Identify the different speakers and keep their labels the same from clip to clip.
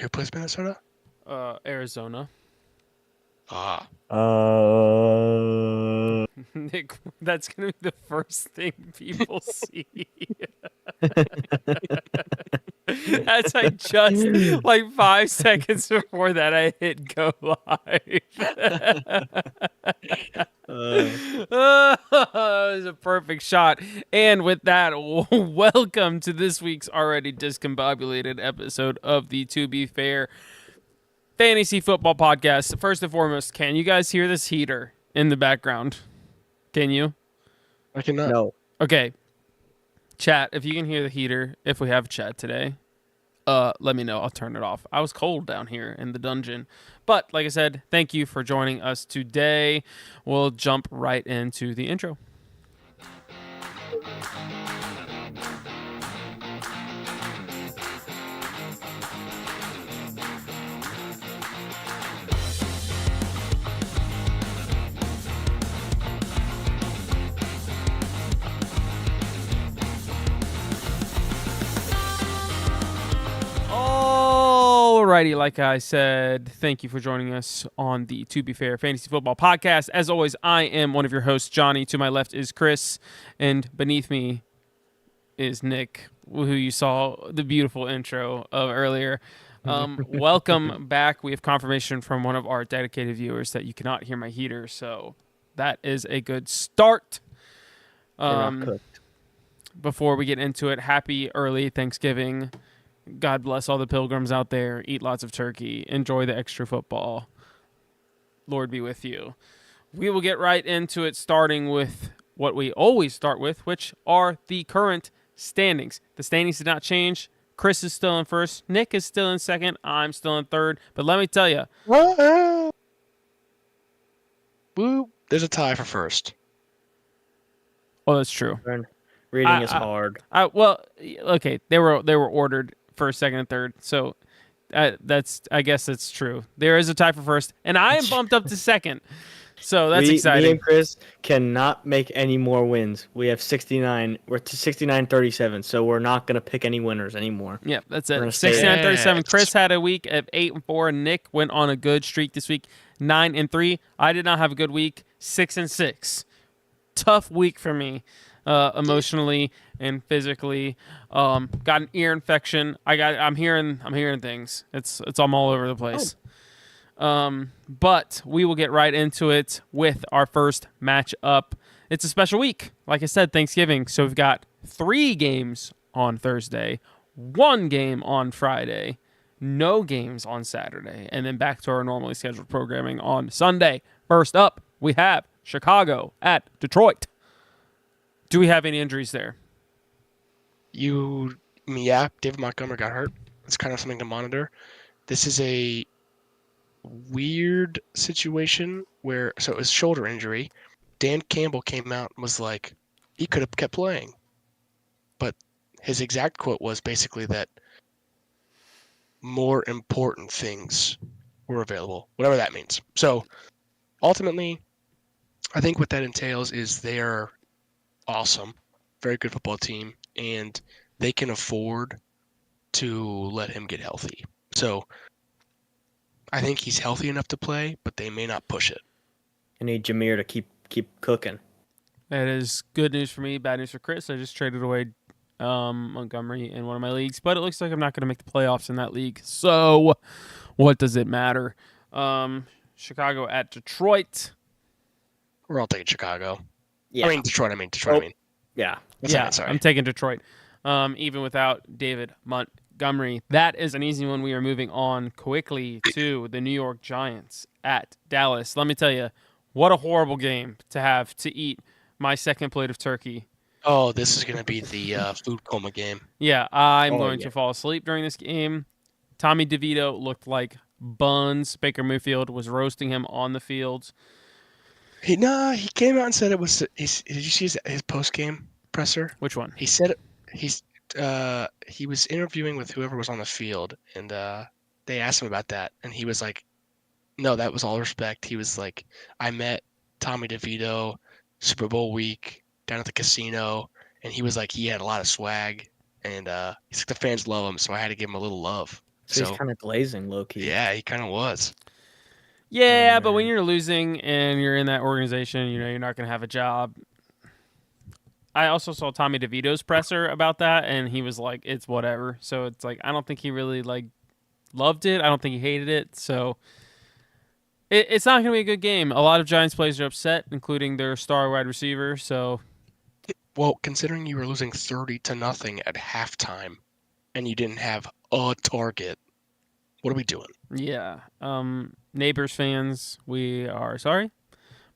Speaker 1: Who plays Minnesota?
Speaker 2: Arizona.
Speaker 1: Ah.
Speaker 2: Nick, that's gonna be the first thing people see. As I just like 5 seconds before that, I hit go live. It was a perfect shot. And with that, welcome to this week's already discombobulated episode of the To Be Fair Fantasy Football Podcast. First and foremost, can you guys hear this heater in the background? Can you?
Speaker 1: I cannot.
Speaker 3: No.
Speaker 2: Okay. Chat, if you can hear the heater, if we have chat today, let me know. I'll turn it off. I was cold down here in the dungeon. But like I said, thank you for joining us today. We'll jump right into the intro. Alrighty, like I said, thank you for joining us on the To Be Fair Fantasy Football Podcast. As always, I am one of your hosts, Johnny. To my left is Chris, and beneath me is Nick, who you saw the beautiful intro of earlier. Welcome back. We have confirmation from one of our dedicated viewers that you cannot hear my heater, so that is a good start.
Speaker 3: Not cooked.
Speaker 2: Before we get into it, happy early Thanksgiving. God bless all the pilgrims out there. Eat lots of turkey. Enjoy the extra football. Lord be with you. We will get right into it, starting with what we always start with, which are the current standings. The standings did not change. Chris is still in first. Nick is still in second. I'm still in third. But let me tell you.
Speaker 1: Woo. There's a tie for first.
Speaker 2: Oh, that's true.
Speaker 3: Reading is hard.
Speaker 2: Well, okay. They were ordered first, second, and third. So I guess that's true. There is a tie for first, and I am bumped up to second. So that's exciting.
Speaker 3: Me and Chris cannot make any more wins. We have 69. We're to 69-37, so we're not going to pick any winners anymore.
Speaker 2: Yeah, that's it. 69-37. Chris had a week at 8-4. Nick went on a good streak this week, 9-3. I did not have a good week, 6-6. Tough week for me. Emotionally and physically, got an ear infection. I'm hearing things. I'm all over the place. But we will get right into it with our first matchup. It's a special week, like I said, Thanksgiving. So we've got 3 games on Thursday, 1 game on Friday, no games on Saturday, and then back to our normally scheduled programming on Sunday. First up, we have Chicago at Detroit. Do we have any injuries there?
Speaker 1: Yeah, David Montgomery got hurt. It's kind of something to monitor. This is a weird situation where, so it was shoulder injury. Dan Campbell came out and was like, he could have kept playing. But his exact quote was basically that more important things were available, whatever that means. So ultimately, I think what that entails is they're awesome, very good football team, and they can afford to let him get healthy. So I think he's healthy enough to play, but they may not push it.
Speaker 3: I need Jameer to keep cooking.
Speaker 2: That is good news for me, bad news for Chris. I just traded away Montgomery in one of my leagues, but it looks like I'm not going to make the playoffs in that league. So what does it matter? Chicago at Detroit.
Speaker 1: We're all taking Chicago.
Speaker 3: Yeah.
Speaker 1: I mean Detroit.
Speaker 3: Yeah.
Speaker 1: Sorry.
Speaker 2: I'm taking Detroit. Even without David Montgomery. That is an easy one. We are moving on quickly to the New York Giants at Dallas. Let me tell you, what a horrible game to have to eat my second plate of turkey.
Speaker 1: Oh, this is going to be the food coma game.
Speaker 2: Yeah, I'm going to fall asleep during this game. Tommy DeVito looked like buns. Baker Mayfield was roasting him on the field.
Speaker 1: He came out and said it was. Did you see his post game presser?
Speaker 2: Which one?
Speaker 1: He said he was interviewing with whoever was on the field, and they asked him about that, and he was like, "No, that was all respect." He was like, "I met Tommy DeVito Super Bowl week down at the casino, and he was like, he had a lot of swag, and he's like, the fans love him, so I had to give him a little love."
Speaker 3: So he's
Speaker 1: So
Speaker 3: kind of glazing low key.
Speaker 1: yeah, he kind of was.
Speaker 2: Yeah, but when you're losing and you're in that organization, you're not going to have a job. I also saw Tommy DeVito's presser about that, and he was like, "It's whatever." So it's like I don't think he really loved it. I don't think he hated it. So it's not going to be a good game. A lot of Giants players are upset, including their star wide receiver. So
Speaker 1: Well, considering you were losing 30-0 at halftime and you didn't have a target, what are we doing?
Speaker 2: yeah, Neighbors fans, we are sorry,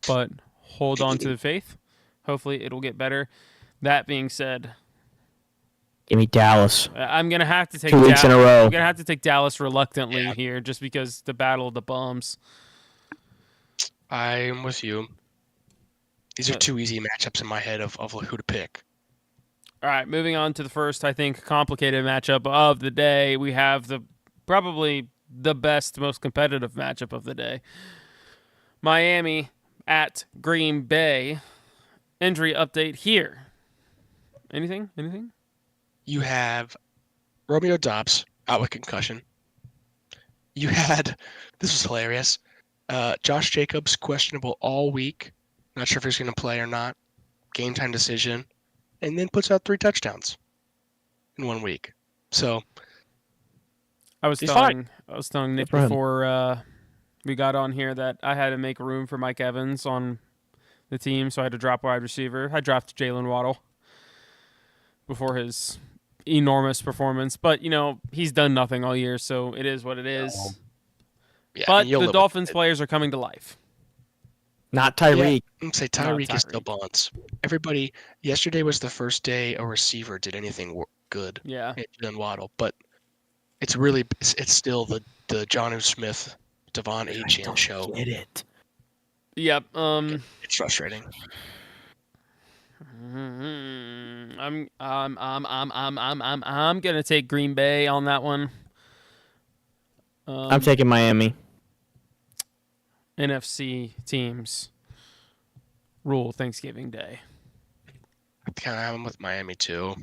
Speaker 2: but hold on to the faith. Hopefully, it'll get better. That being said,
Speaker 3: Give me Dallas.
Speaker 2: I'm gonna have to take
Speaker 3: 2 weeks in a row.
Speaker 2: I'm gonna have to take Dallas reluctantly here, just because the battle of the bums.
Speaker 1: I'm with you. These are two easy matchups in my head of who to pick.
Speaker 2: All right, moving on to the first, I think, complicated matchup of the day. We have probably the best, most competitive matchup of the day. Miami at Green Bay. Injury update here. Anything?
Speaker 1: You have Romeo Dobbs out with concussion. You had, this was hilarious, Josh Jacobs questionable all week. Not sure if he's going to play or not. Game time decision. And then puts out 3 touchdowns in 1 week. So
Speaker 2: I was
Speaker 1: he's
Speaker 2: telling Nick
Speaker 3: for him.
Speaker 2: before we got on here that I had to make room for Mike Evans on the team, so I had to drop wide receiver. I dropped Jalen Waddle before his enormous performance, but he's done nothing all year, so it is what it is.
Speaker 1: yeah,
Speaker 2: But the Dolphins players are coming to life.
Speaker 3: Not Tyreek.
Speaker 1: Yeah, say Tyreek is still balance. Everybody, yesterday was the first day a receiver did anything good.
Speaker 2: Yeah.
Speaker 1: Than Waddle, but it's still the Jonnu Smith, Devon Achane show.
Speaker 3: Get it.
Speaker 2: Yep.
Speaker 1: It's frustrating.
Speaker 2: I'm gonna take Green Bay on that one.
Speaker 3: I'm taking Miami.
Speaker 2: NFC teams rule Thanksgiving Day.
Speaker 1: I'm with Miami too.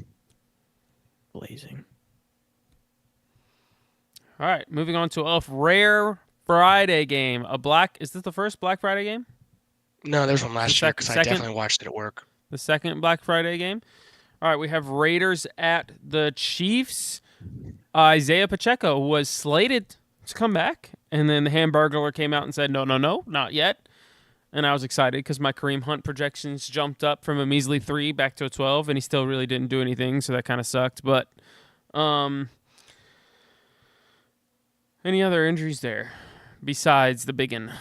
Speaker 3: Blazing.
Speaker 2: All right, moving on to a rare Friday game. Is this the first Black Friday game?
Speaker 1: No, there's one last year because I definitely watched it at work.
Speaker 2: The second Black Friday game. All right, we have Raiders at the Chiefs. Isaiah Pacheco was slated to come back, and then the Hamburglar came out and said, no, not yet. And I was excited because my Kareem Hunt projections jumped up from a measly 3 back to a 12, and he still really didn't do anything, so that kind of sucked. But any other injuries there besides the big one?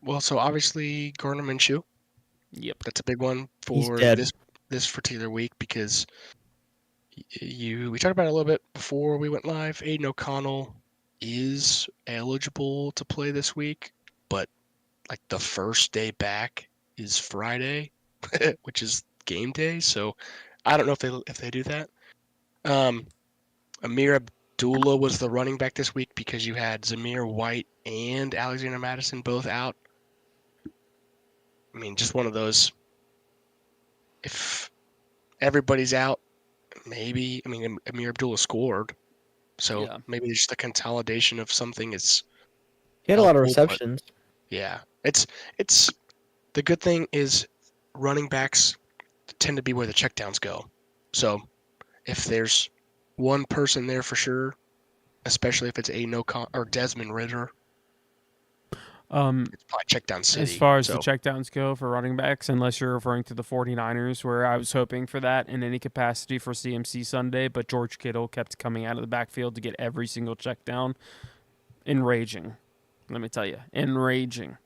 Speaker 1: Well, so obviously Gardner Minshew.
Speaker 2: Yep.
Speaker 1: That's a big one for this particular week because we talked about it a little bit before we went live. Aiden O'Connell is eligible to play this week, but like the first day back is Friday, which is game day. So I don't know if they do that. Amir Abdullah was the running back this week because you had Zamir White and Alexander Madison both out. I mean, just one of those. If everybody's out, maybe. I mean, Amir Abdullah scored, so maybe just a consolidation of something is.
Speaker 3: He had a lot of receptions.
Speaker 1: Yeah, it's the good thing is running backs tend to be where the checkdowns go. So if there's one person there for sure, especially if it's Aiden O'Connell or Desmond Ridder. It's probably checkdown city.
Speaker 2: As far as the checkdowns go for running backs, unless you're referring to the 49ers, where I was hoping for that in any capacity for CMC Sunday, but George Kittle kept coming out of the backfield to get every single checkdown. Enraging. Let me tell you. Enraging.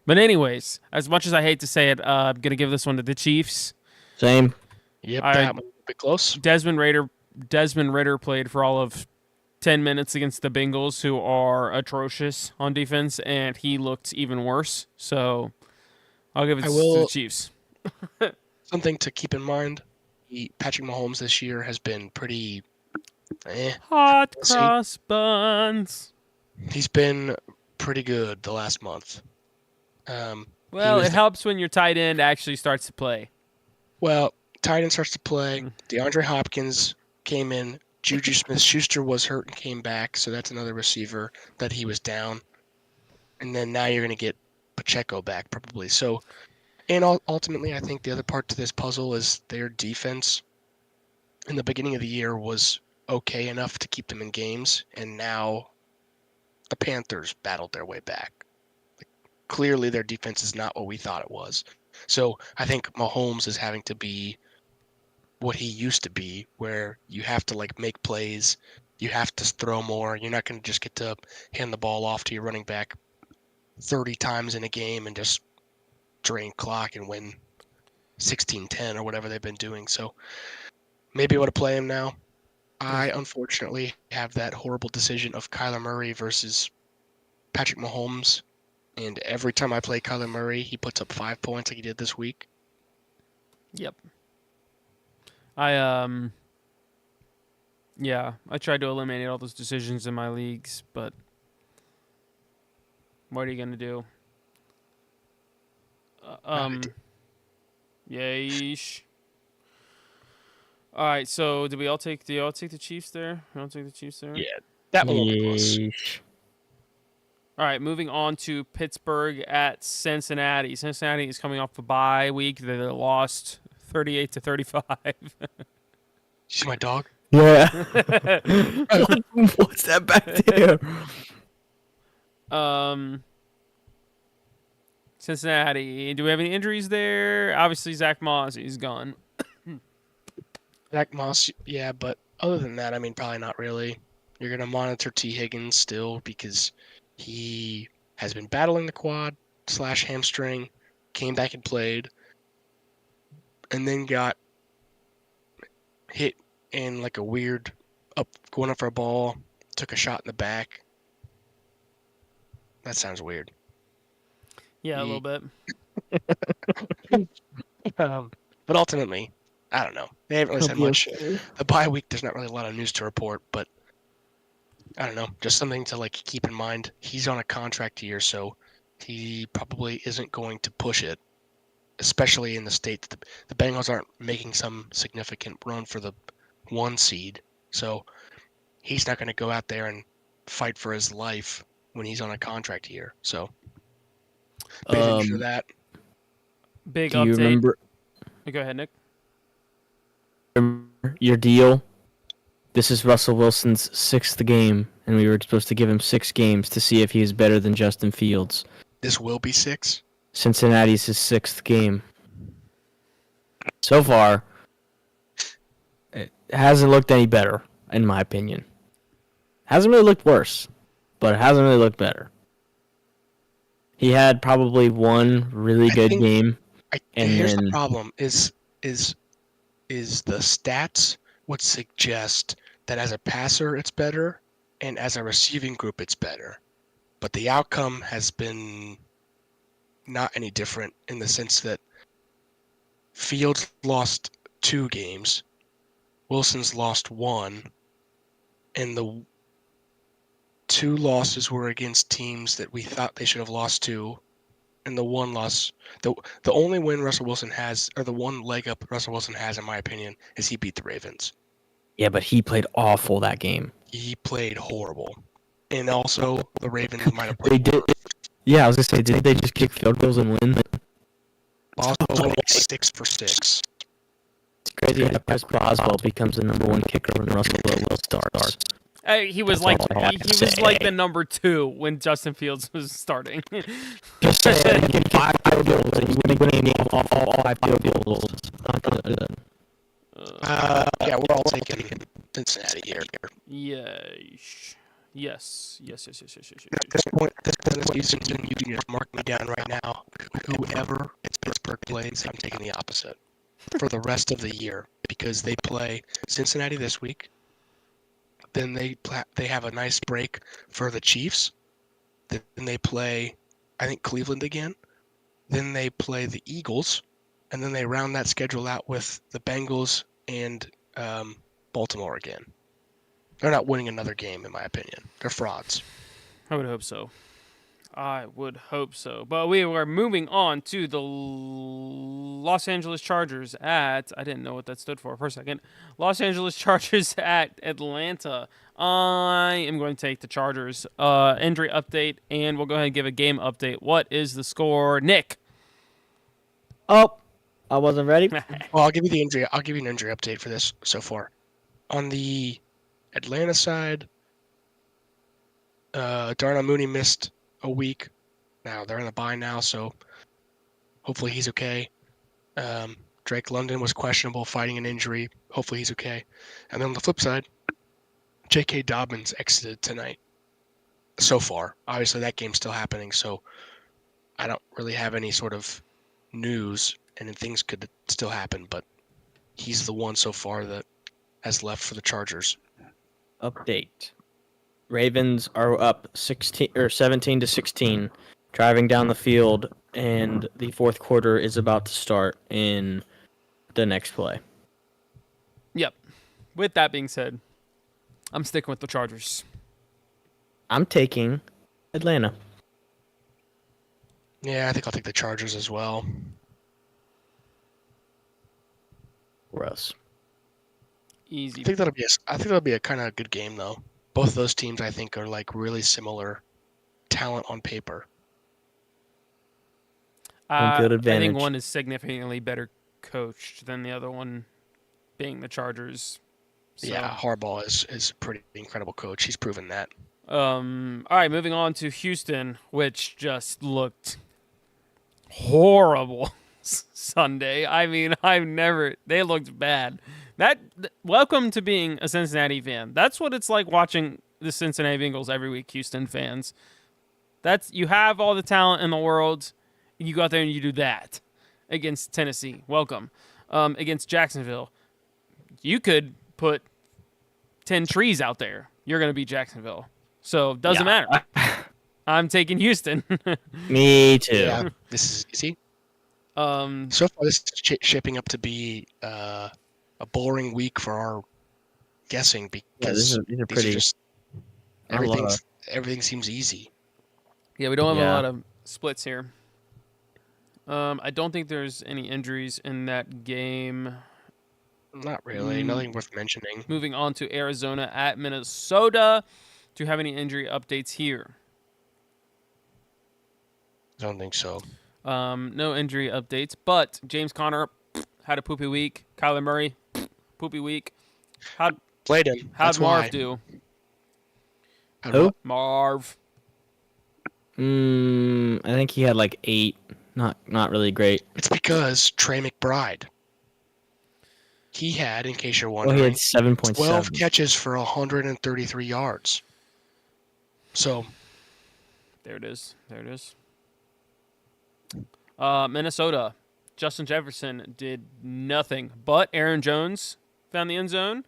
Speaker 2: But anyways, as much as I hate to say it, I'm going to give this one to the Chiefs.
Speaker 3: Same.
Speaker 1: Yep, that one a bit close.
Speaker 2: Desmond Ridder played for all of 10 minutes against the Bengals, who are atrocious on defense, and he looked even worse. So I'll give it to the Chiefs.
Speaker 1: Something to keep in mind, Patrick Mahomes this year has been pretty
Speaker 2: hot cross buns.
Speaker 1: He's been pretty good the last month.
Speaker 2: Well, it helps when your tight end actually starts to play.
Speaker 1: Well, tight end starts to play. DeAndre Hopkins came in Juju Smith-Schuster was hurt and came back, so that's another receiver that he was down. And then now you're going to get Pacheco back probably. So, and ultimately, I think the other part to this puzzle is their defense in the beginning of the year was okay enough to keep them in games, and now the Panthers battled their way back. Clearly, their defense is not what we thought it was. So I think Mahomes is having to be what he used to be, where you have to like make plays, you have to throw more. You're not going to just get to hand the ball off to your running back 30 times in a game and just drain clock and win 16-10 or whatever they've been doing. So maybe I want to play him now. I unfortunately have that horrible decision of Kyler Murray versus Patrick Mahomes. And every time I play Kyler Murray, he puts up 5 points like he did this week.
Speaker 2: Yep. I tried to eliminate all those decisions in my leagues, but what are you gonna do? Yeesh. All right, so do y'all take the Chiefs there? You all take the Chiefs there?
Speaker 1: Yeah, that one will be close.
Speaker 3: Yeesh.
Speaker 2: All right, moving on to Pittsburgh at Cincinnati. Cincinnati is coming off a bye week. They lost 38-35.
Speaker 1: You see my dog?
Speaker 3: Yeah. What's that back there?
Speaker 2: Cincinnati. Do we have any injuries there? Obviously, Zach Moss, he's gone.
Speaker 1: Zach Moss, yeah, but other than that, I mean, probably not really. You're going to monitor T. Higgins still because he has been battling the quad/hamstring, came back and played, and then got hit in like a weird going up for a ball, took a shot in the back. That sounds weird.
Speaker 2: Yeah, a little bit.
Speaker 1: But ultimately, I don't know. They haven't really said much. The bye week, there's not really a lot of news to report, but I don't know. Just something to like keep in mind. He's on a contract year, so he probably isn't going to push it, especially in the state that the Bengals aren't making some significant run for the 1 seed. So he's not going to go out there and fight for his life when he's on a contract year. So pay attention to that.
Speaker 2: Big
Speaker 3: Do you
Speaker 2: update.
Speaker 3: remember
Speaker 2: Go ahead, Nick.
Speaker 3: your deal? This is Russell Wilson's 6th game, and we were supposed to give him 6 games to see if he is better than Justin Fields.
Speaker 1: This will be 6.
Speaker 3: Cincinnati's his 6th game. So far, it hasn't looked any better, in my opinion. Hasn't really looked worse, but it hasn't really looked better. He had probably one really good game.
Speaker 1: And here's the problem: is the stats would suggest that as a passer it's better, and as a receiving group it's better, but the outcome has been not any different in the sense that Fields lost 2 games, Wilson's lost 1, and the 2 losses were against teams that we thought they should have lost to. And the one loss, the only win Russell Wilson has, or the one leg up Russell Wilson has, in my opinion, is he beat the Ravens.
Speaker 3: Yeah, but he played awful that game.
Speaker 1: He played horrible. And also, the Ravens might have played
Speaker 3: They did. Yeah, I was going to say, did they just kick field goals and win?
Speaker 1: Boswell went 6 for 6.
Speaker 3: It's crazy how Chris Boswell becomes the number 1 kicker when Russell Wilson starts.
Speaker 2: He was
Speaker 3: That's
Speaker 2: like
Speaker 3: all I have
Speaker 2: he
Speaker 3: to
Speaker 2: was
Speaker 3: say.
Speaker 2: like the number 2 when Justin Fields was starting.
Speaker 3: Just saying, you get 5 field goals and you win a game off all 5 field goals. It's not good.
Speaker 1: Yeah, we're all taking Cincinnati here.
Speaker 2: Yes.
Speaker 1: At this point in the season, you can just mark me down right now. Whoever Pittsburgh plays, I'm taking the opposite for the rest of the year because they play Cincinnati this week. Then they have a nice break for the Chiefs. Then they play, I think, Cleveland again. Then they play the Eagles, and then they round that schedule out with the Bengals and Baltimore again. They're not winning another game, in my opinion. They're frauds.
Speaker 2: I would hope so. I would hope so. But we were moving on to the Los Angeles Chargers at, I didn't know what that stood for a second. Los Angeles Chargers at Atlanta. I am going to take the Chargers. Injury update, and we'll go ahead and give a game update. What is the score, Nick?
Speaker 3: Oh, I wasn't ready.
Speaker 1: Well, I'll give you an injury update for this so far. On the Atlanta side, Darnell Mooney missed a week. Now they're in the bye now, so hopefully he's okay. Drake London was questionable, fighting an injury. Hopefully he's okay. And then on the flip side, J.K. Dobbins exited tonight. So far, obviously that game's still happening, so I don't really have any sort of news, and then things could still happen. But he's the one so far that has left for the Chargers.
Speaker 3: Update. Ravens are up 17-16, driving down the field, and the fourth quarter is about to start in the next play.
Speaker 2: Yep. With that being said, I'm sticking with the Chargers.
Speaker 3: I'm taking Atlanta.
Speaker 1: Yeah, I think I'll take the Chargers as well.
Speaker 3: Gross.
Speaker 2: Easy.
Speaker 1: I think that'll be a kind of good game though. Both of those teams I think are like really similar talent on paper.
Speaker 3: Good advantage.
Speaker 2: I think one is significantly better coached than the other one, being the Chargers. So.
Speaker 1: Yeah, Harbaugh is a pretty incredible coach. He's proven that.
Speaker 2: All right, moving on to Houston, which just looked horrible Sunday. I mean, they looked bad. Welcome to being a Cincinnati fan. That's what it's like watching the Cincinnati Bengals every week, Houston fans. You have all the talent in the world, and you go out there and you do that against Tennessee. Welcome. Against Jacksonville, you could put 10 trees out there. You're going to beat Jacksonville. So it doesn't matter. I'm taking Houston.
Speaker 3: Me too.
Speaker 1: Yeah, this is easy. So far, this is shaping up to be a boring week for our guessing because
Speaker 3: these are pretty.
Speaker 1: Everything seems easy.
Speaker 2: Yeah, we don't have a lot of splits here. I don't think there's any injuries in that game.
Speaker 1: Not really. Nothing worth mentioning.
Speaker 2: Moving on to Arizona at Minnesota. Do you have any injury updates here?
Speaker 1: I don't think so.
Speaker 2: No injury updates, but James Conner had a poopy week. Kyler Murray, poopy week.
Speaker 1: Played him.
Speaker 2: How'd Marv do?
Speaker 3: Who?
Speaker 2: Marv.
Speaker 3: I think he had like 8. Not really great.
Speaker 1: It's because Trey McBride. He had, in case you're
Speaker 3: Well,
Speaker 1: wondering,
Speaker 3: he had 7.7.
Speaker 1: 12 catches for 133 yards. So
Speaker 2: There it is. Minnesota. Justin Jefferson did nothing, but Aaron Jones found the end zone.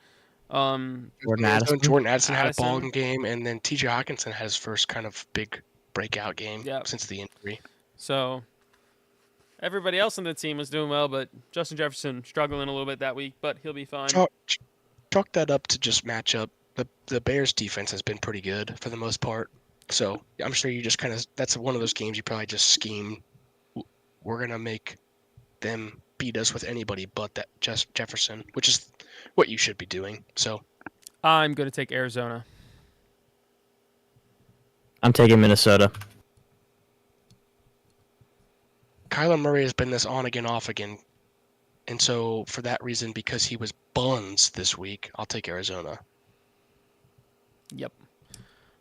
Speaker 3: Jordan
Speaker 1: Addison had a balling game, and then T.J. Hawkinson had his first kind of big breakout game since the injury.
Speaker 2: So everybody else on the team was doing well, but Justin Jefferson struggling a little bit that week, but he'll be fine.
Speaker 1: Chalk that up to just matchup. The Bears' defense has been pretty good for the most part. So I'm sure you just kind of, that's one of those games you probably just scheme. We're going to make them beat us with anybody but that just Jefferson, which is what you should be doing. So
Speaker 2: I'm going to take Arizona.
Speaker 3: I'm taking Minnesota.
Speaker 1: Kyler Murray has been this on again, off again. And so for that reason, because he was buns this week, I'll take Arizona.
Speaker 2: Yep.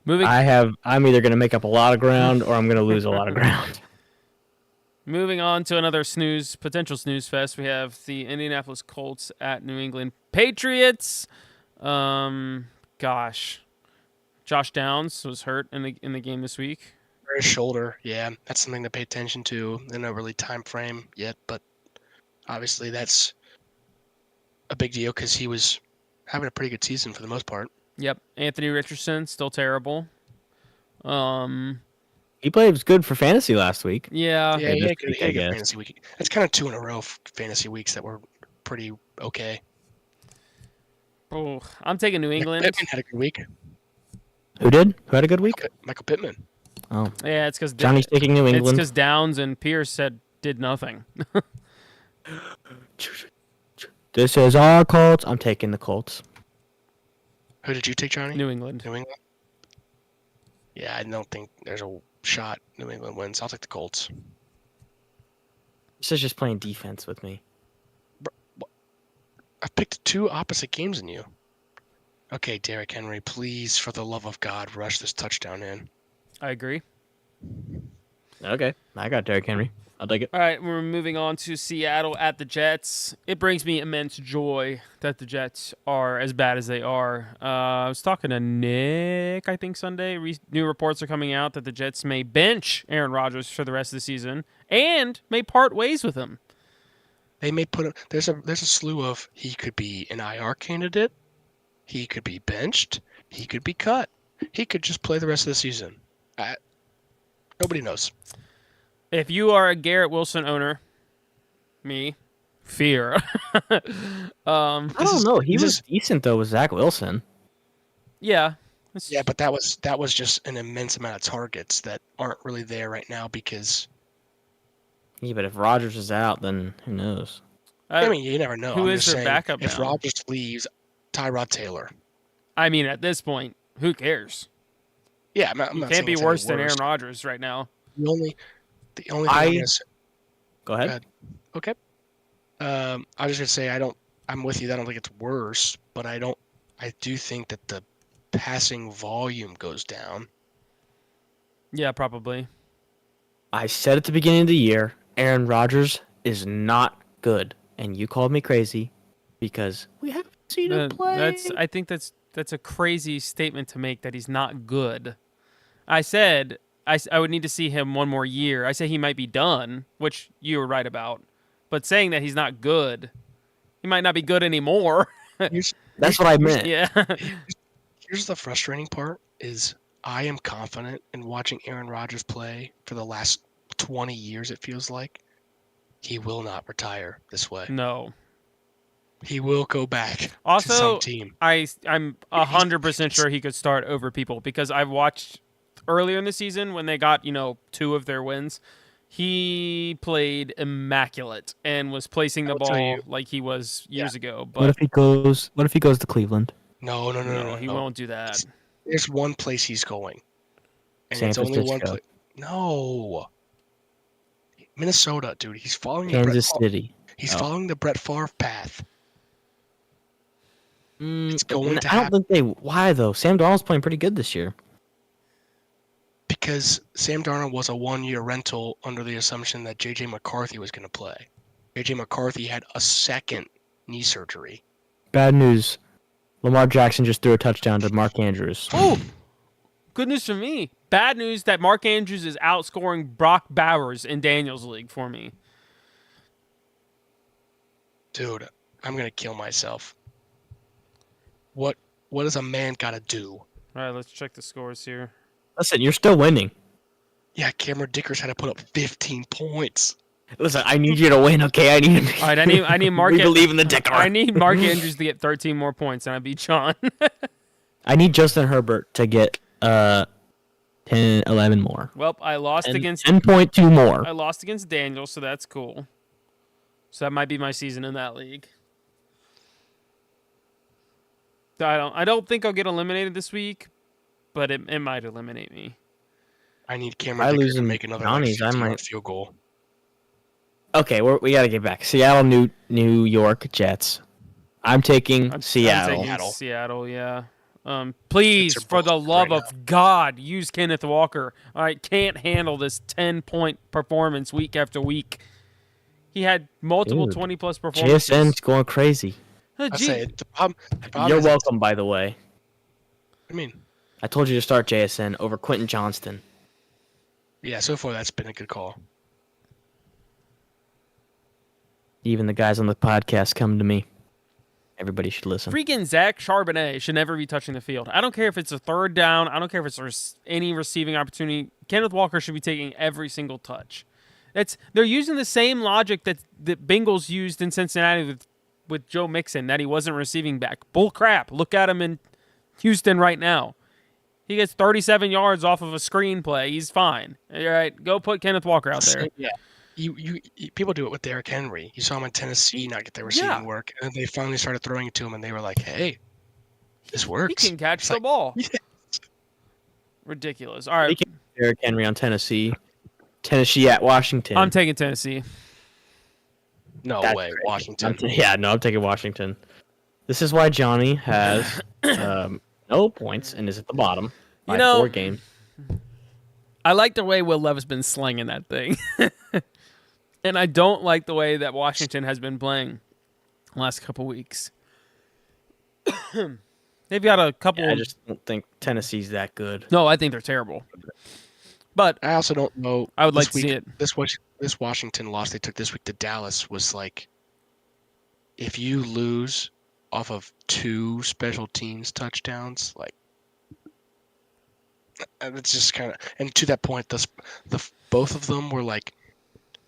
Speaker 3: I'm either going to make up a lot of ground or I'm going to lose a lot of ground.
Speaker 2: Moving on to another potential snooze fest. We have the Indianapolis Colts at New England Patriots. Josh Downs was hurt in the game this week.
Speaker 1: His shoulder, yeah, that's something to pay attention to. In no really time frame yet, but obviously that's a big deal because he was having a pretty good season for the most part.
Speaker 2: Yep. Anthony Richardson, still terrible.
Speaker 3: He played good for fantasy last week.
Speaker 2: Yeah.
Speaker 1: Yeah, he had a good fantasy week. That's kind of 2 in a row fantasy weeks that were pretty okay.
Speaker 2: Oh, I'm taking New England.
Speaker 1: Pittman had a good week.
Speaker 3: Who did? Who had a good week?
Speaker 1: Michael Pittman.
Speaker 3: Oh,
Speaker 2: Yeah, it's because
Speaker 3: Johnny's taking New
Speaker 2: It's
Speaker 3: England.
Speaker 2: because Downs and Pierce did nothing.
Speaker 3: This is our Colts. I'm taking the Colts.
Speaker 1: Who did you take, Johnny?
Speaker 2: New England.
Speaker 1: New England? Yeah, I don't think there's a shot New England wins. I'll take the Colts.
Speaker 3: This is just playing defense with me.
Speaker 1: I've picked 2 opposite games in you. Okay, Derrick Henry, please, for the love of God, rush this touchdown in.
Speaker 2: I agree.
Speaker 3: Okay, I got Derrick Henry. I'll take it.
Speaker 2: All right, we're moving on to Seattle at the Jets. It brings me immense joy that the Jets are as bad as they are. I was talking to Nick, I think, Sunday. New reports are coming out that the Jets may bench Aaron Rodgers for the rest of the season and may part ways with him.
Speaker 1: They may put him. There's a slew of he could be an IR candidate, he could be benched, he could be cut, he could just play the rest of the season. Nobody knows.
Speaker 2: If you are a Garrett Wilson owner, me, fear.
Speaker 3: I don't know. He was decent though with Zach Wilson.
Speaker 2: Yeah.
Speaker 1: Yeah, but that was just an immense amount of targets that aren't really there right now because.
Speaker 3: Yeah, but if Rodgers is out, then who knows?
Speaker 1: I mean, you never know.
Speaker 2: Who
Speaker 1: I'm
Speaker 2: is
Speaker 1: just
Speaker 2: their
Speaker 1: saying,
Speaker 2: backup
Speaker 1: if
Speaker 2: now?
Speaker 1: Rodgers leaves, Tyrod Taylor.
Speaker 2: I mean, at this point, who cares?
Speaker 1: Yeah, I'm
Speaker 2: You
Speaker 1: not
Speaker 2: can't
Speaker 1: saying
Speaker 2: be
Speaker 1: it's
Speaker 2: worse
Speaker 1: any
Speaker 2: than Aaron Rodgers right now.
Speaker 1: The only thing I'm gonna say.
Speaker 3: Go ahead.
Speaker 1: Okay. I was just gonna say I'm with you. I don't think it's worse, but I do think that the passing volume goes down.
Speaker 2: Yeah, probably.
Speaker 3: I said at the beginning of the year, Aaron Rodgers is not good, and you called me crazy because we haven't seen him play.
Speaker 2: I think that's a crazy statement to make that he's not good. I said I would need to see him one more year. I said he might be done, which you were right about. But saying that he's not good, he might not be good anymore.
Speaker 3: That's what I meant.
Speaker 2: Yeah.
Speaker 1: Here's the frustrating part: is I am confident in watching Aaron Rodgers play for the last 20 years. It feels like he will not retire this way.
Speaker 2: No.
Speaker 1: He will go back
Speaker 2: Also,
Speaker 1: to some team.
Speaker 2: I'm 100% sure he could start over people because I've watched earlier in the season when they got, 2 of their wins. He played immaculate and was placing the ball like he was years ago. But
Speaker 3: What if he goes to Cleveland?
Speaker 1: No,
Speaker 2: he won't do that.
Speaker 1: There's one place he's going, and
Speaker 3: San
Speaker 1: it's only one
Speaker 3: Francisco.
Speaker 1: place. No, Minnesota, dude. He's following
Speaker 3: Kansas City.
Speaker 1: He's following the Brett Favre path. It's going to
Speaker 3: I don't
Speaker 1: happen
Speaker 3: think they. Why though? Sam Darnold's playing pretty good this year.
Speaker 1: because Sam Darnold was a 1-year rental under the assumption that J.J. McCarthy was going to play. J.J. McCarthy had a second knee surgery.
Speaker 3: Bad news. Lamar Jackson just threw a touchdown to Mark Andrews.
Speaker 2: Oh, good news for me. Bad news that Mark Andrews is outscoring Brock Bowers in Daniel's league for me.
Speaker 1: Dude, I'm going to kill myself. What does a man got to do?
Speaker 2: All right, let's check the scores here.
Speaker 3: Listen, you're still winning.
Speaker 1: Yeah, Cameron Dickers had to put up 15 points.
Speaker 3: Listen, I need you to win, okay? I need.
Speaker 2: All right, I need Mark.
Speaker 3: We believe in the Dicker.
Speaker 2: I need Mark Andrews to get 13 more points, and I beat Sean.
Speaker 3: I need Justin Herbert to get 10, 11 more.
Speaker 2: Well, I lost against
Speaker 3: 10.2 more.
Speaker 2: I lost against Daniel, so that's cool. So that might be my season in that league. I don't think I'll get eliminated this week, but it might eliminate me.
Speaker 1: I need Cameron Dickers to make another
Speaker 3: Johnny's, I might.
Speaker 1: field goal.
Speaker 3: Okay, we got to get back. Seattle, New York Jets. I'm taking Seattle.
Speaker 2: I'm taking Seattle, yeah. Please,
Speaker 1: Jets are
Speaker 2: for the
Speaker 1: both
Speaker 2: love
Speaker 1: right
Speaker 2: of God, use Kenneth Walker. I can't handle this 10-point performance week after week. He had multiple 20-plus performances.
Speaker 3: JSN's going crazy.
Speaker 1: I say the problem
Speaker 3: You're
Speaker 1: is,
Speaker 3: welcome, by the way.
Speaker 1: I mean,
Speaker 3: I told you to start JSN over Quentin Johnston.
Speaker 1: yeah, so far that's been a good call.
Speaker 3: Even the guys on the podcast come to me. Everybody should listen.
Speaker 2: Freaking Zach Charbonnet should never be touching the field. I don't care if it's a third down. I don't care if it's any receiving opportunity. Kenneth Walker should be taking every single touch. They're using the same logic that the Bengals used in Cincinnati with Joe Mixon, that he wasn't receiving back. Bull crap. Look at him in Houston right now. He gets 37 yards off of a screenplay. He's fine. All right, go put Kenneth Walker out there.
Speaker 1: Yeah. People do it with Derrick Henry. You saw him in Tennessee not get their receiving work, and then they finally started throwing it to him, and they were like, "Hey, this works."
Speaker 2: He can catch
Speaker 1: It's
Speaker 2: the
Speaker 1: like,
Speaker 2: ball.
Speaker 1: yeah.
Speaker 2: Ridiculous. All right,
Speaker 3: Derrick Henry on Tennessee. Tennessee at Washington.
Speaker 2: I'm taking Tennessee.
Speaker 1: No
Speaker 3: That's
Speaker 1: way,
Speaker 3: crazy.
Speaker 1: Washington.
Speaker 3: I'm taking Washington. This is why Johnny has no points and is at the bottom by 4 games.
Speaker 2: I like the way Will Levis been slinging that thing. And I don't like the way that Washington has been playing the last couple weeks. They've got a couple.
Speaker 3: Yeah, I just don't think Tennessee's that good.
Speaker 2: No, I think they're terrible. But
Speaker 1: I also don't know.
Speaker 2: I would
Speaker 1: this
Speaker 2: like to see it.
Speaker 1: This Washington loss they took this week to Dallas was like, if you lose off of 2 special teams touchdowns, like, it's just kind of. And to that point, both of them were like,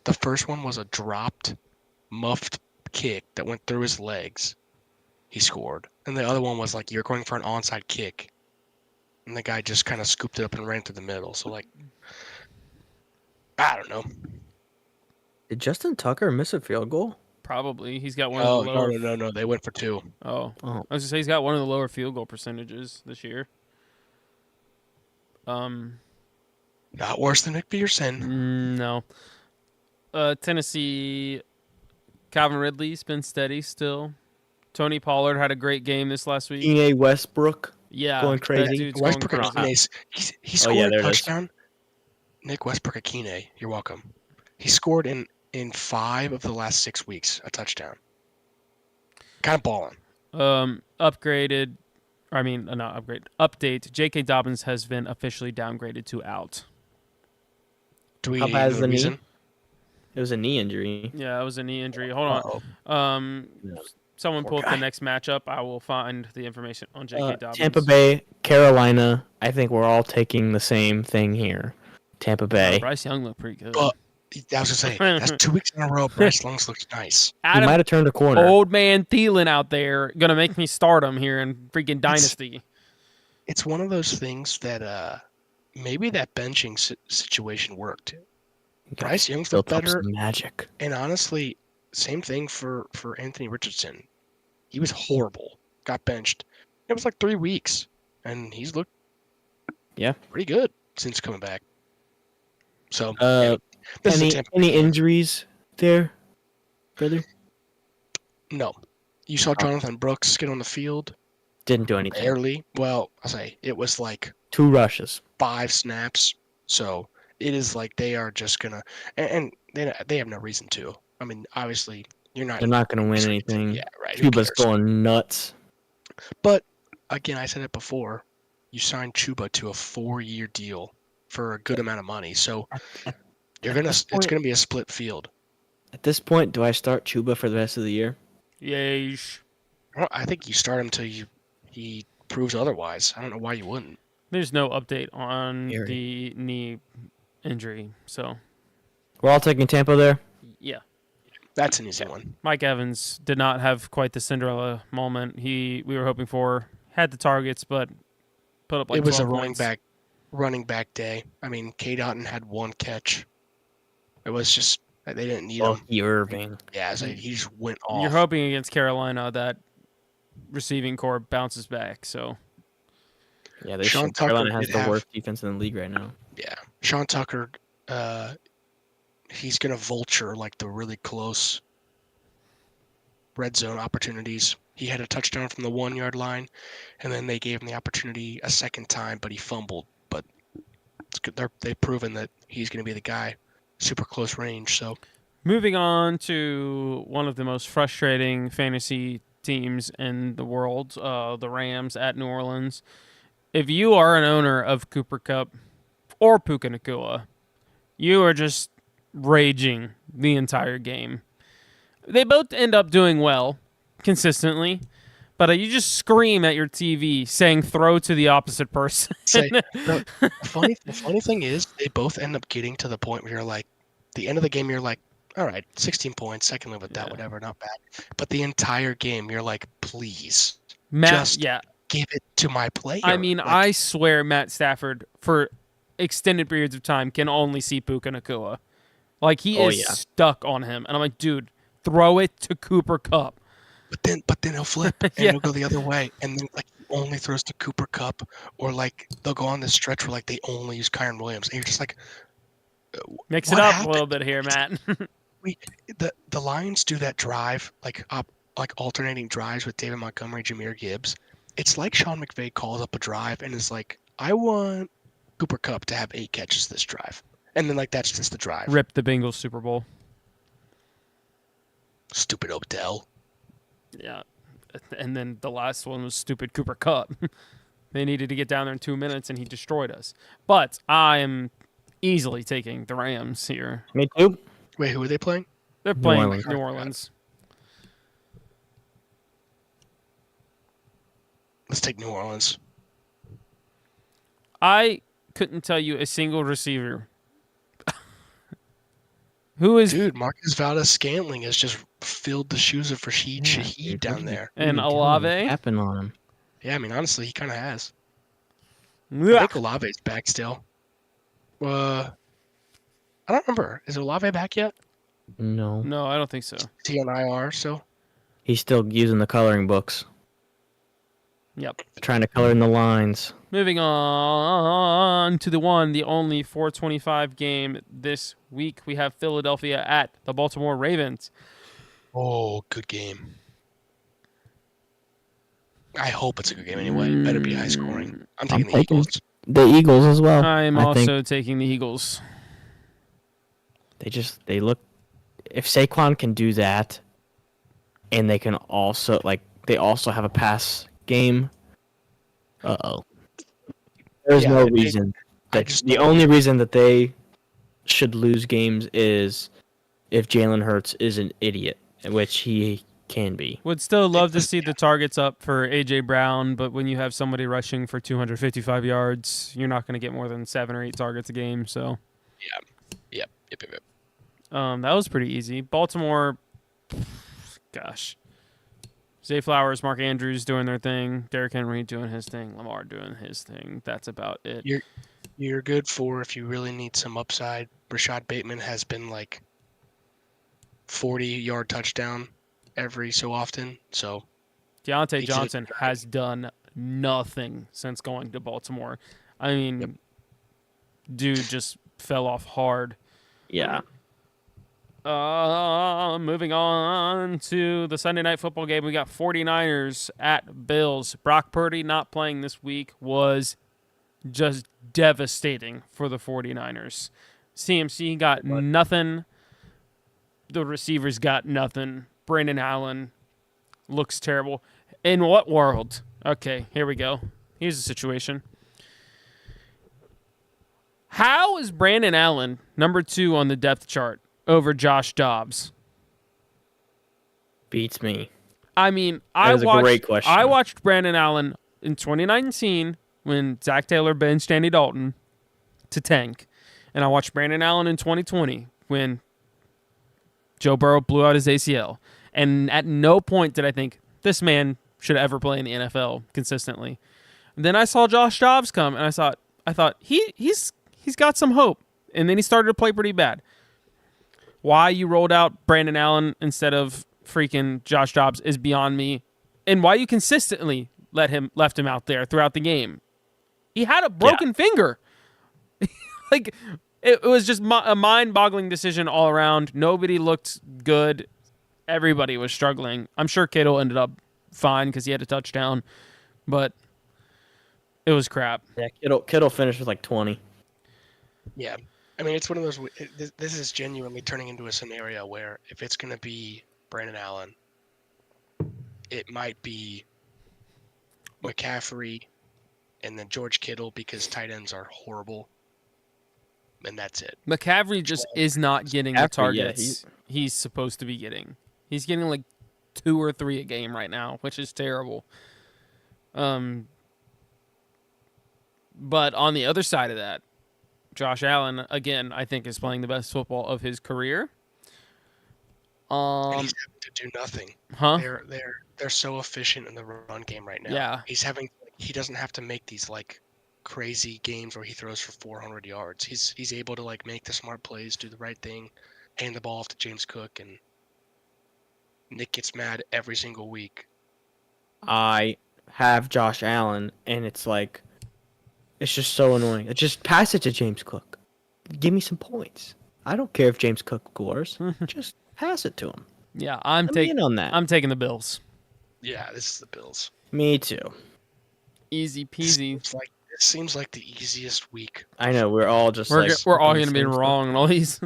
Speaker 1: the first one was a dropped, muffed kick that went through his legs. He scored, and the other one was like, you're going for an onside kick, and the guy just kind of scooped it up and ran through the middle. So like, I don't know.
Speaker 3: Did Justin Tucker miss a field goal?
Speaker 2: Probably. He's got one of the lower.
Speaker 1: No. They went for 2.
Speaker 2: Oh. I was going to say he's got one of the lower field goal percentages this year.
Speaker 1: Not worse than McPherson.
Speaker 2: No. Tennessee, Calvin Ridley's been steady still. Tony Pollard had a great game this last week.
Speaker 3: Ine Westbrook.
Speaker 2: Yeah.
Speaker 3: Going crazy.
Speaker 1: Westbrook
Speaker 2: going crazy.
Speaker 1: Akine, he scored a touchdown. Nick Westbrook Akine, you're welcome. He scored in 5 of the last 6 weeks a touchdown. Kind of balling.
Speaker 2: Upgraded. I mean, not upgrade. Update. J.K. Dobbins has been officially downgraded to out.
Speaker 1: Do we
Speaker 3: How bad is
Speaker 1: know
Speaker 3: the knee?
Speaker 1: reason?
Speaker 3: It was a knee injury.
Speaker 2: Yeah, it was a knee injury. Hold on. Someone pull up the next matchup. I will find the information on J.K. Dobbins.
Speaker 3: Tampa Bay, Carolina. I think we're all taking the same thing here. Tampa Bay.
Speaker 2: Bryce Young looked pretty good.
Speaker 1: I was going to say, that's 2 weeks in a row. Bryce Young looks nice.
Speaker 3: He might have turned a corner.
Speaker 2: Old man Thielen out there going to make me start him here in freaking Dynasty.
Speaker 1: It's one of those things that maybe that benching situation worked. Bryce Young's looked better.
Speaker 3: Magic.
Speaker 1: And honestly, same thing for Anthony Richardson. He was horrible. Got benched. It was like 3 weeks, and he's looked pretty good since coming back. So
Speaker 3: any injuries there, brother?
Speaker 1: No. You saw Jonathan Brooks get on the field.
Speaker 3: Didn't do anything.
Speaker 1: Barely. Well, I'll say it was like
Speaker 3: 2 rushes.
Speaker 1: 5 snaps. So it is like they are just gonna, and they have no reason to. I mean, obviously they're not going
Speaker 3: to win anything.
Speaker 1: Yeah, right.
Speaker 3: Chuba's going nuts.
Speaker 1: But again, I said it before. You signed Chuba to a 4-year deal for a good amount of money, so it's gonna be a split field.
Speaker 3: At this point, do I start Chuba for the rest of the year?
Speaker 2: Yeesh.
Speaker 1: Well, I think you start him till he proves otherwise. I don't know why you wouldn't.
Speaker 2: There's no update on the knee injury, so
Speaker 3: we're all taking Tampa there.
Speaker 2: Yeah,
Speaker 1: that's an easy one.
Speaker 2: Mike Evans did not have quite the Cinderella moment we were hoping for. Had the targets, but put up like
Speaker 1: it was
Speaker 2: 12
Speaker 1: a
Speaker 2: points.
Speaker 1: running back day. I mean, K. Dotton had 1 catch. It was just they didn't need him.
Speaker 3: Irving.
Speaker 1: Yeah, so he just went off.
Speaker 2: You're hoping against Carolina that receiving core bounces back. So
Speaker 3: yeah, Carolina has the worst defense in the league right now.
Speaker 1: Yeah, Sean Tucker, he's gonna vulture like the really close red zone opportunities. He had a touchdown from the 1-yard line, and then they gave him the opportunity a second time, but he fumbled. But it's good. They've proven that he's going to be the guy, super close range. So,
Speaker 2: moving on to one of the most frustrating fantasy teams in the world, the Rams at New Orleans. If you are an owner of Cooper Kupp or Puka Nacua, you are just raging the entire game. They both end up doing well consistently, but you just scream at your TV saying throw to the opposite person.
Speaker 1: The funny thing is they both end up getting to the point where you're like, the end of the game, you're like, all right, 16 points, I can live with that, whatever, not bad. But the entire game, you're like, please, just give it to my player.
Speaker 2: I mean, I swear Matt Stafford, for extended periods of time, can only see Puka Nacua. Like, he is stuck on him. And I'm like, dude, throw it to Cooper Kupp.
Speaker 1: But then he'll flip and
Speaker 2: Yeah.
Speaker 1: he'll go the other way, and then like he only throws to Cooper Kupp, or like they'll go on this stretch where like they only use Kyron Williams, and you're just like,
Speaker 2: Mix
Speaker 1: what
Speaker 2: it up
Speaker 1: happened?
Speaker 2: a little bit here, Matt.
Speaker 1: The Lions do that drive like alternating drives with David Montgomery, Jahmyr Gibbs. It's like Sean McVay calls up a drive and is like, I want Cooper Kupp to have 8 catches this drive, and then like that's just the drive.
Speaker 2: Rip the Bengals Super Bowl.
Speaker 1: Stupid Odell.
Speaker 2: Yeah. And then the last one was stupid Cooper Kupp. They needed to get down there in 2 minutes, and he destroyed us. But I am easily taking the Rams here.
Speaker 3: Me too.
Speaker 1: Wait, who are they playing?
Speaker 2: They're playing
Speaker 3: Orleans.
Speaker 2: New Orleans.
Speaker 1: Let's take New Orleans.
Speaker 2: I couldn't tell you a single receiver. Who is...
Speaker 1: Dude, Marcus Valdez-Scantling has just filled the shoes of Rashid Shaheed down there.
Speaker 2: And Olave?
Speaker 3: Happened on him.
Speaker 1: Yeah, I mean, honestly, he kind of has. I
Speaker 2: Yeah.
Speaker 1: think Olave's back still. I don't remember. Is Olave back yet?
Speaker 3: No.
Speaker 2: No, I don't think so.
Speaker 1: Is he on IR still?
Speaker 3: He's still using the coloring books.
Speaker 2: Yep.
Speaker 3: Trying to color in the lines.
Speaker 2: Moving on to the only 425 game this week. We have Philadelphia at the Baltimore Ravens.
Speaker 1: Oh, good game. I hope it's a good game anyway. Better be high scoring. I'm taking the
Speaker 3: taking-
Speaker 1: Eagles.
Speaker 3: The Eagles as well.
Speaker 2: I'm
Speaker 3: I
Speaker 2: also
Speaker 3: think
Speaker 2: taking the Eagles.
Speaker 3: they look. If Saquon can do that, and they can also they also have a pass game. There's no reason the only reason that they should lose games is if Jalen Hurts is an idiot, which he can be.
Speaker 2: Would still love to see the targets up for A.J. Brown, but when you have somebody rushing for 255 yards, you're not going to get more than 7 or 8 targets a game. So,
Speaker 1: Yep.
Speaker 2: that was pretty easy. Baltimore, gosh. Zay Flowers, Mark Andrews doing their thing. Derrick Henry doing his thing. Lamar doing his thing. That's about it.
Speaker 1: You're good for if you really need some upside. Rashad Bateman has been like 40-yard touchdown every so often. So
Speaker 2: Deontay Johnson has done nothing since going to Baltimore. I mean, dude just fell off hard.
Speaker 3: Yeah.
Speaker 2: Moving on to the Sunday night football game, we got 49ers at Bills. Brock Purdy not playing this week was just devastating for the 49ers. CMC got nothing. The receivers got nothing. Brandon Allen looks terrible. In what world? Okay, here we go. Here's the situation. How is Brandon Allen number 2 on the depth chart over Josh Dobbs?
Speaker 3: Beats me.
Speaker 2: I mean,
Speaker 3: That is a great question.
Speaker 2: I watched Brandon Allen in 2019 when Zach Taylor benched Andy Dalton to tank. And I watched Brandon Allen in 2020 when Joe Burrow blew out his ACL. And at no point did I think this man should ever play in the NFL consistently. And then I saw Josh Dobbs come, and I thought he's got some hope. And then he started to play pretty bad. Why you rolled out Brandon Allen instead of freaking Josh Dobbs is beyond me. And why you consistently left him out there throughout the game. He had a broken finger. Like, it was just a mind-boggling decision all around. Nobody looked good. Everybody was struggling. I'm sure Kittle ended up fine because he had a touchdown, but it was crap.
Speaker 3: Yeah, Kittle finished with like 20.
Speaker 1: Yeah. I mean, it's one of those. This is genuinely turning into a scenario where if it's going to be Brandon Allen, it might be McCaffrey and then George Kittle because tight ends are horrible. And that's it.
Speaker 2: McCaffrey just is not getting the
Speaker 3: McCaffrey,
Speaker 2: targets he's supposed to be getting. He's getting like 2 or 3 a game right now, which is terrible. But on the other side of that, Josh Allen, again, I think is playing the best football of his career.
Speaker 1: And he's having to do nothing.
Speaker 2: Huh?
Speaker 1: They're so efficient in the run game right now.
Speaker 2: Yeah.
Speaker 1: He's having to he doesn't have to make these like crazy games where he throws for 400 yards. He's able to like make the smart plays, do the right thing, hand the ball off to James Cook, and Nick gets mad every single week.
Speaker 3: I have Josh Allen, and it's just so annoying. Just pass it to James Cook. Give me some points. I don't care if James Cook scores. Just pass it to him.
Speaker 2: Yeah,
Speaker 3: I'm in on that.
Speaker 2: I'm taking the Bills.
Speaker 1: Yeah, this is the Bills.
Speaker 3: Me too.
Speaker 2: Easy peasy.
Speaker 1: This seems like the easiest week.
Speaker 3: I know we're all just
Speaker 2: We're all going to be
Speaker 3: same stuff.
Speaker 2: wrong in all these.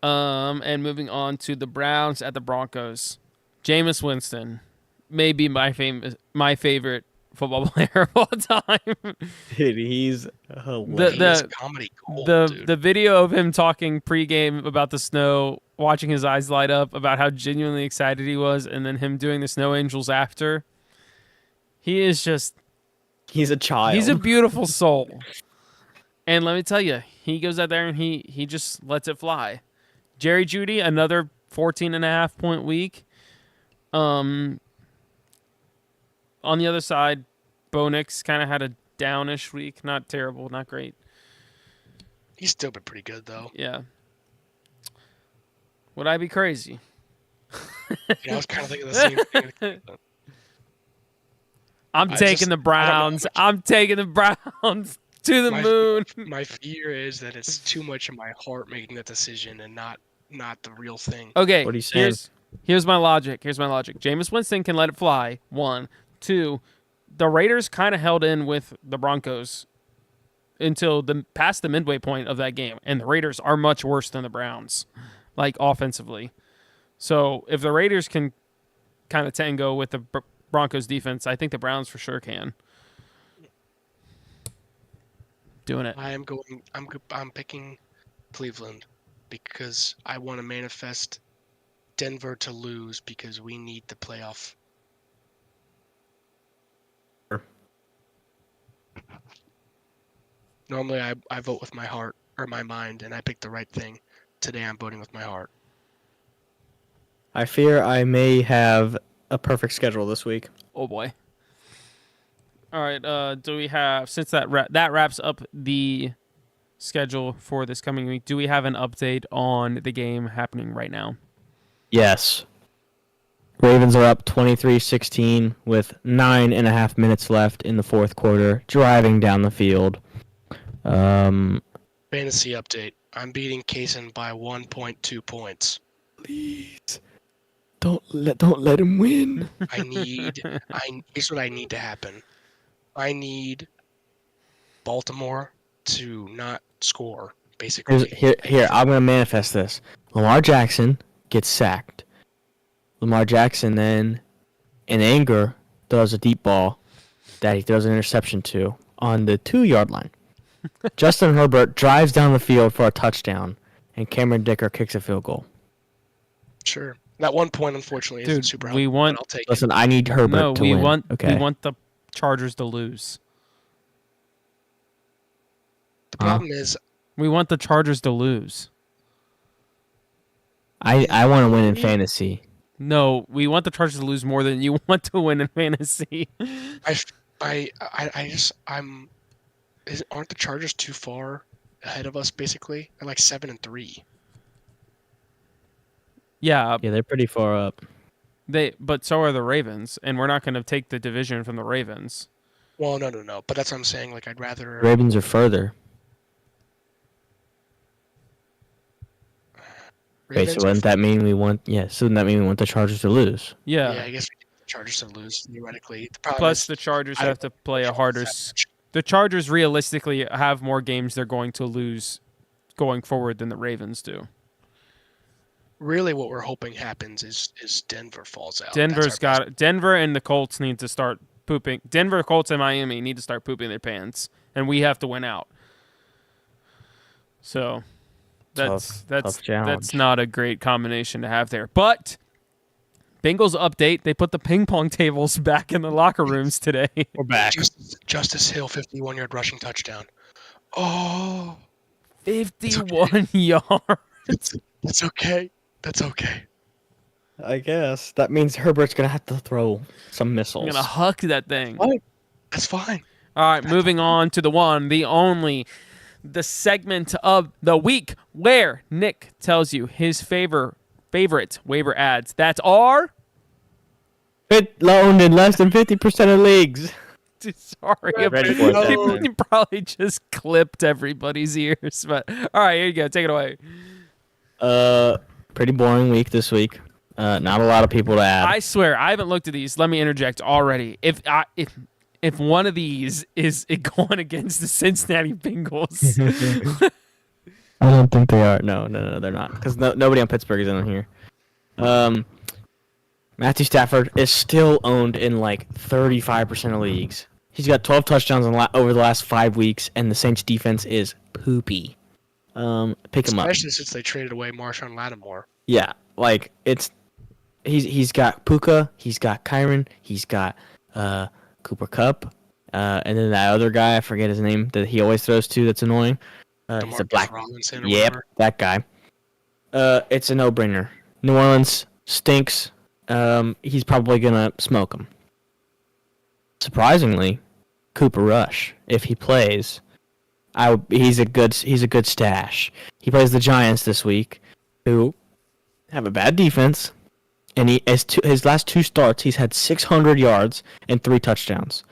Speaker 2: And moving on to the Browns at the Broncos. Jameis Winston may be my favorite football player of all time.
Speaker 3: Dude, he's hilarious.
Speaker 1: He's comedy gold, dude.
Speaker 2: The video of him talking pregame about the snow, watching his eyes light up about how genuinely excited he was, and then him doing the Snow Angels after. He's
Speaker 3: a child.
Speaker 2: He's a beautiful soul. And let me tell you, he goes out there and he just lets it fly. Jerry Jeudy, another 14.5 point week. On the other side, Bo Nix kind of had a downish week. Not terrible, not great.
Speaker 1: He's still been pretty good, though.
Speaker 2: Yeah. Would I be crazy?
Speaker 1: I was kind of thinking the same thing.
Speaker 2: I'm taking the Browns. I'm taking the Browns to the moon.
Speaker 1: My fear is that it's too much of my heart making that decision and not the real thing.
Speaker 2: Okay,
Speaker 3: what are you saying?
Speaker 2: Here's my logic. Jameis Winston can let it fly. 1, 2. The Raiders kind of held in with the Broncos until past the midway point of that game, and the Raiders are much worse than the Browns, like offensively. So if the Raiders can kind of tango with the Broncos defense, I think the Browns for sure can. Doing it.
Speaker 1: I'm picking Cleveland because I want to manifest Denver to lose because we need the playoff. Normally I vote with my heart or my mind and I pick the right thing. Today I'm voting with my heart.
Speaker 3: I fear I may have a perfect schedule this week.
Speaker 2: Oh boy. All right, do we have, since that wraps up the schedule for this coming week, do we have an update on the game happening right now?
Speaker 3: Yes. Ravens are up 23-16 with 9.5 minutes left in the fourth quarter, driving down the field.
Speaker 1: Fantasy update. I'm beating Kaysen by 1.2 points.
Speaker 3: Please. Don't let him win.
Speaker 1: Here's what I need to happen. I need Baltimore to not score, basically.
Speaker 3: Here, I'm going to manifest this. Lamar Jackson gets sacked. Lamar Jackson then, in anger, throws a deep ball that he throws an interception to on the 2-yard line. Justin Herbert drives down the field for a touchdown, and Cameron Dicker kicks a field goal.
Speaker 1: Sure. That 1 point, unfortunately, isn't super helpful.
Speaker 2: Want.
Speaker 1: I'll take
Speaker 3: Listen, I need Herbert to win.
Speaker 2: We want the Chargers to lose.
Speaker 1: The problem is,
Speaker 2: we want the Chargers to lose.
Speaker 3: I want to win in fantasy.
Speaker 2: No, we want the Chargers to lose more than you want to win in fantasy.
Speaker 1: aren't the Chargers too far ahead of us? Basically, they're like 7-3.
Speaker 2: Yeah,
Speaker 3: they're pretty far up.
Speaker 2: But so are the Ravens, and we're not going to take the division from the Ravens.
Speaker 1: Well, no. But that's what I'm saying. Like, I'd rather.
Speaker 3: Ravens are further. Wait, so wouldn't that mean we want? Yeah, so wouldn't that mean we want the Chargers to lose?
Speaker 2: Yeah.
Speaker 1: Yeah, I guess we want the Chargers to lose theoretically.
Speaker 2: Plus, the Chargers have to play a harder. The Chargers realistically have more games they're going to lose going forward than the Ravens do.
Speaker 1: Really, what we're hoping happens is Denver falls out.
Speaker 2: Denver's got it. Denver and the Colts need to start pooping. Denver, Colts, and Miami need to start pooping their pants, and we have to win out. So that's not a great combination to have there. But Bengals update: they put the ping pong tables back in the locker rooms today.
Speaker 3: We're back.
Speaker 1: Justice Hill, 51-yard rushing touchdown. Oh,
Speaker 2: 51 yards.
Speaker 1: It's okay. That's okay.
Speaker 3: I guess that means Herbert's gonna have to throw some
Speaker 2: I'm
Speaker 3: missiles.
Speaker 2: gonna huck that thing.
Speaker 3: What?
Speaker 1: That's fine.
Speaker 2: All right, moving on to the one, the only, the segment of the week where Nick tells you his favorite waiver ads. That's our.
Speaker 3: It loaned in less than 50% of leagugues.
Speaker 2: Sorry,
Speaker 3: Ready for it that
Speaker 2: you
Speaker 3: time.
Speaker 2: probably just clipped everybody's ears. But all right, here you go. Take it away.
Speaker 3: Pretty boring week this week. Not a lot of people to add.
Speaker 2: I swear, I haven't looked at these. Let me interject already. If one of these is going against the Cincinnati Bengals,
Speaker 3: I don't think they are. No, they're not. Because nobody on Pittsburgh is in here. Matthew Stafford is still owned in like 35% of leagues. He's got 12 touchdowns over the last 5 weeks, and the Saints defense is poopy. Pick him up.
Speaker 1: Especially since they traded away Marshawn Lattimore.
Speaker 3: Yeah, like he's got Puka, he's got Kyron, he's got Cooper Kupp, and then that other guy, I forget his name, that he always throws to that's annoying. He's a
Speaker 1: DeMarcus
Speaker 3: black.
Speaker 1: Robinson or
Speaker 3: Yep,
Speaker 1: whatever.
Speaker 3: that guy. It's a no-brainer. New Orleans stinks. He's probably gonna smoke him. Surprisingly, Cooper Rush, if he plays, he's a good stash. He plays the Giants this week, who have a bad defense, and his last 2 starts, he's had 600 yards and 3 touchdowns,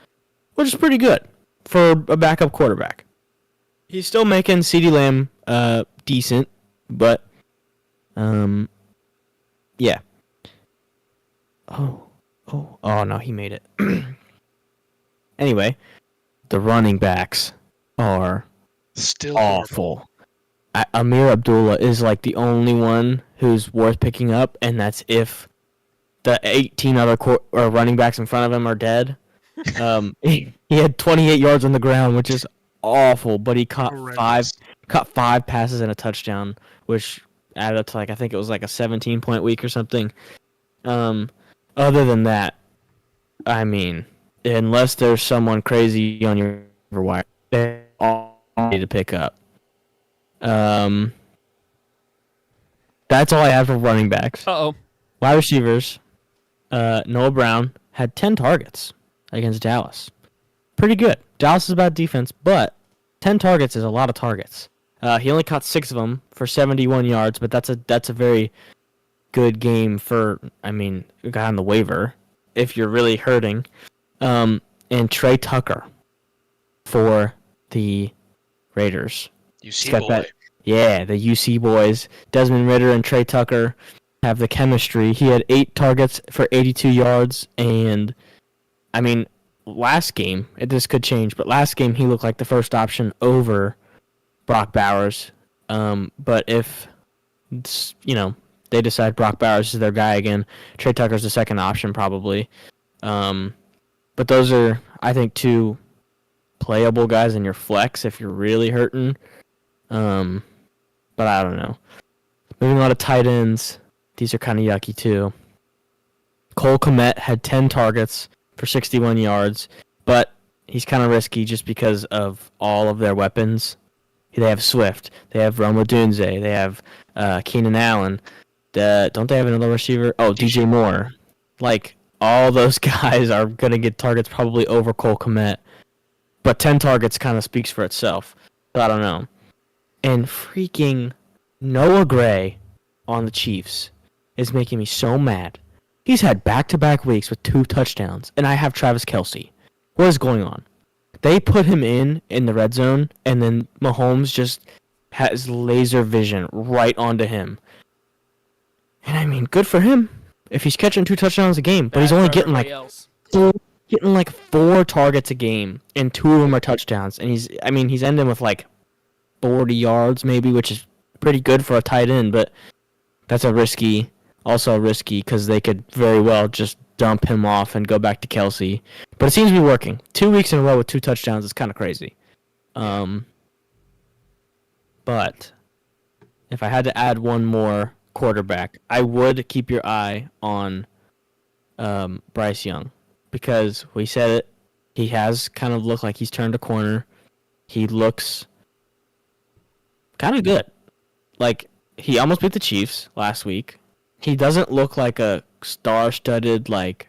Speaker 3: which is pretty good for a backup quarterback. He's still making CeeDee Lamb decent, but yeah. Oh no, he made it. Anyway, the running backs are
Speaker 1: Still horrible.
Speaker 3: awful. Amir Abdullah is like the only one who's worth picking up, and that's if the 18 other running backs in front of him are dead. He had 28 yards on the ground, which is awful, but he caught
Speaker 1: Horrendous.
Speaker 3: 5 passes and a touchdown, which added up to I think it was like a 17-point week or something. Other than that, I mean, unless there's someone crazy on your wire, they all need to pick up. That's all I have for running backs.
Speaker 2: Uh-oh.
Speaker 3: Wide receivers, Noah Brown had 10 targets against Dallas. Pretty good. Dallas is about defense, but 10 targets is a lot of targets. He only caught 6 of them for 71 yards, but that's a very good game for, a guy on the waiver if you're really hurting. And Trey Tucker for the Raiders.
Speaker 1: UC
Speaker 3: got
Speaker 1: boy.
Speaker 3: that- Yeah, the UC boys. Desmond Ridder and Trey Tucker have the chemistry. He had 8 targets for 82 yards, and last game, this could change, but last game he looked like the first option over Brock Bowers. But if they decide Brock Bowers is their guy again, Trey Tucker's the second option probably. But those are, I think, 2 playable guys in your flex if you're really hurting. But I don't know. Moving on to tight ends. These are kind of yucky too. Cole Kmet had 10 targets for 61 yards, but he's kind of risky just because of all of their weapons. They have Swift. They have Rome Odunze. They have Keenan Allen. Don't they have another receiver? Oh, DJ Moore. Like, all those guys are going to get targets probably over Cole Kmet. But 10 targets kind of speaks for itself. So I don't know. And freaking Noah Gray on the Chiefs is making me so mad. He's had back-to-back weeks with 2 touchdowns, and I have Travis Kelce. What is going on? They put him in the red zone, and then Mahomes just has laser vision right onto him. And good for him if he's catching 2 touchdowns a game, but he's only getting like 4 targets a game, and 2 of them are touchdowns, and he's ending with like 40 yards maybe, which is pretty good for a tight end, but that's also risky because they could very well just dump him off and go back to Kelce. But it seems to be working. 2 weeks in a row with 2 touchdowns is kind of crazy. But if I had to add one more quarterback, I would keep your eye on Bryce Young, because we said it. He has kind of looked like he's turned a corner. He looks kind of good. Like, he almost beat the Chiefs last week. he doesn't look like a star-studded, like,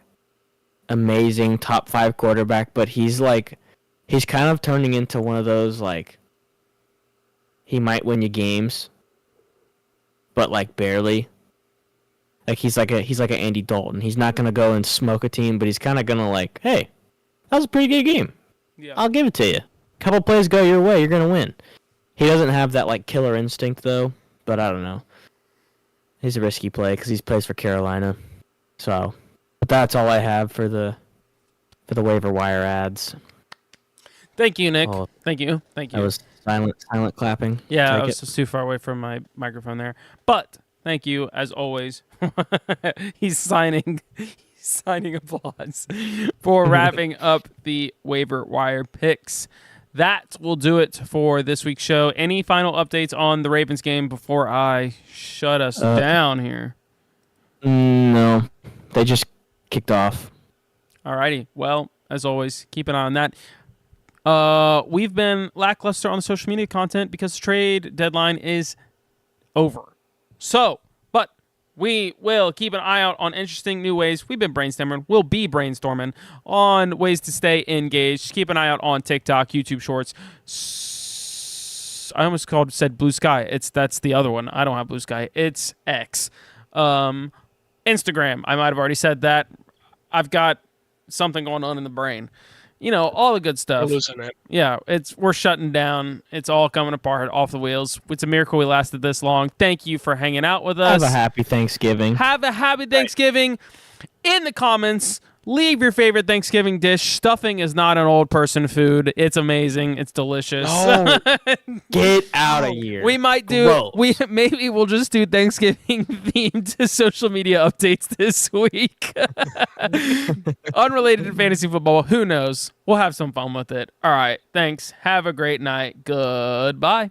Speaker 3: amazing top 5 quarterback, but he's kind of turning into one of those, like, he might win you games, but like barely. Like he's like an Andy Dalton. He's not gonna go and smoke a team, but he's kind of gonna like, hey, that was a pretty good game.
Speaker 2: Yeah.
Speaker 3: I'll give it to you. Couple plays go your way, you're gonna win. He doesn't have that like killer instinct though, but I don't know. He's a risky play because he plays for Carolina. So, but that's all I have for the waiver wire ads.
Speaker 2: Thank you, Nick.
Speaker 3: Oh,
Speaker 2: Thank you.
Speaker 3: That was silent clapping.
Speaker 2: Yeah, I
Speaker 3: Take
Speaker 2: was just too far away from my microphone there. But thank you, as always. He's signing applause for wrapping up the waiver wire picks. That will do it for this week's show. Any final updates on the Ravens game before I shut us down here?
Speaker 3: No, they just kicked off.
Speaker 2: Alrighty. Well, as always, keep an eye on that. We've been lackluster on the social media content because the trade deadline is over. So, but we will keep an eye out on interesting new ways. We've been brainstorming. We'll be brainstorming on ways to stay engaged. Keep an eye out on TikTok, YouTube Shorts. I almost said Blue Sky. That's the other one. I don't have Blue Sky. It's X. Instagram. I might have already said that. I've got something going on in the brain. You know, all the good stuff.
Speaker 1: We're losing it.
Speaker 2: Yeah, we're shutting down. It's all coming apart off the wheels. It's a miracle we lasted this long. Thank you for hanging out with us.
Speaker 3: Have a happy Thanksgiving.
Speaker 2: Have a happy Thanksgiving. In the comments, leave your favorite Thanksgiving dish. Stuffing is not an old person food. It's amazing. It's delicious.
Speaker 3: Oh, get out of here.
Speaker 2: We might do. Maybe we'll just do Thanksgiving themed social media updates this week. Unrelated to fantasy football. Who knows? We'll have some fun with it. All right. Thanks. Have a great night. Goodbye.